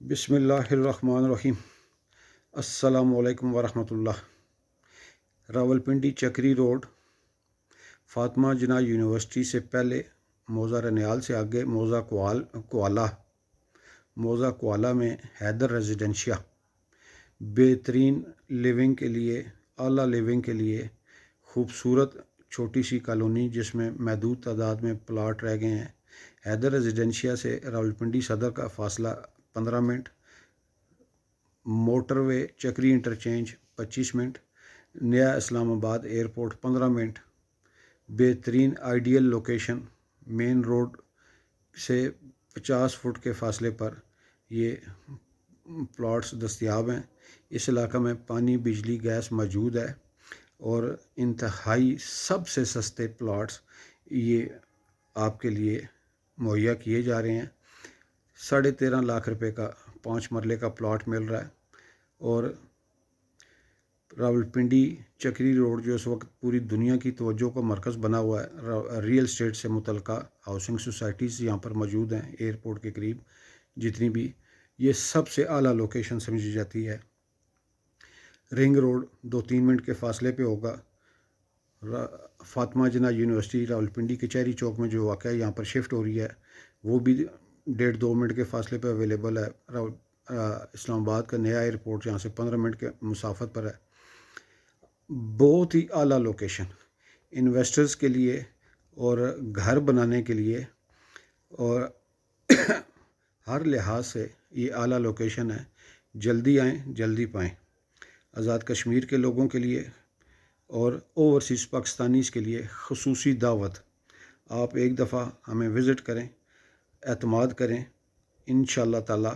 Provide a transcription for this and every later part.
بسم اللہ الرحمن الرحیم۔ السلام علیکم ورحمۃ اللہ۔ راولپنڈی چکری روڈ، فاطمہ جناح یونیورسٹی سے پہلے موزہ رنیال سے آگے موزہ کوالا میں حیدر ریزیڈنشیا بہترین لیونگ کے لیے، اعلیٰ لیونگ کے لیے خوبصورت چھوٹی سی کالونی جس میں محدود تعداد میں پلاٹ رہ گئے ہیں۔ حیدر ریزیڈنشیا سے راولپنڈی صدر کا فاصلہ 15 منٹ، موٹر وے چکری انٹرچینج 25 منٹ، نیا اسلام آباد ایئرپورٹ 15 منٹ۔ بہترین آئیڈیل لوکیشن، مین روڈ سے 50 فٹ کے فاصلے پر یہ پلاٹس دستیاب ہیں۔ اس علاقہ میں پانی، بجلی، گیس موجود ہے اور انتہائی سب سے سستے پلاٹس یہ آپ کے لیے مہیا کیے جا رہے ہیں۔ 13.5 لاکھ روپے کا 5 مرلے کا پلاٹ مل رہا ہے، اور راولپنڈی چکری روڈ جو اس وقت پوری دنیا کی توجہ کا مرکز بنا ہوا ہے، ریئل اسٹیٹ سے متعلقہ ہاؤسنگ سوسائٹیز یہاں پر موجود ہیں ایئرپورٹ کے قریب، جتنی بھی یہ سب سے اعلیٰ لوکیشن سمجھی جاتی ہے۔ رنگ روڈ 2-3 منٹ کے فاصلے پہ ہوگا۔ فاطمہ جناح یونیورسٹی راولپنڈی کچہری چوک میں جو واقع ہے، یہاں پر شفٹ ہو رہی ہے، وہ بھی 1.5-2 منٹ کے فاصلے پہ اویلیبل ہے۔ اسلام آباد کا نیا ایئرپورٹ یہاں سے 15 منٹ کے مسافت پر ہے۔ بہت ہی اعلیٰ لوکیشن انویسٹرز کے لیے اور گھر بنانے کے لیے، اور ہر لحاظ سے یہ اعلیٰ لوکیشن ہے۔ جلدی آئیں، جلدی پائیں۔ آزاد کشمیر کے لوگوں کے لیے اور اوورسیز پاکستانیز کے لیے خصوصی دعوت، آپ ایک دفعہ ہمیں وزٹ کریں، اعتماد کریں، انشاءاللہ تعالی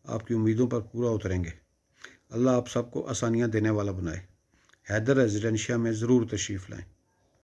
آپ کی امیدوں پر پورا اتریں گے۔ اللہ آپ سب کو آسانیاں دینے والا بنائے۔ حیدر ریزیڈنشیا میں ضرور تشریف لائیں۔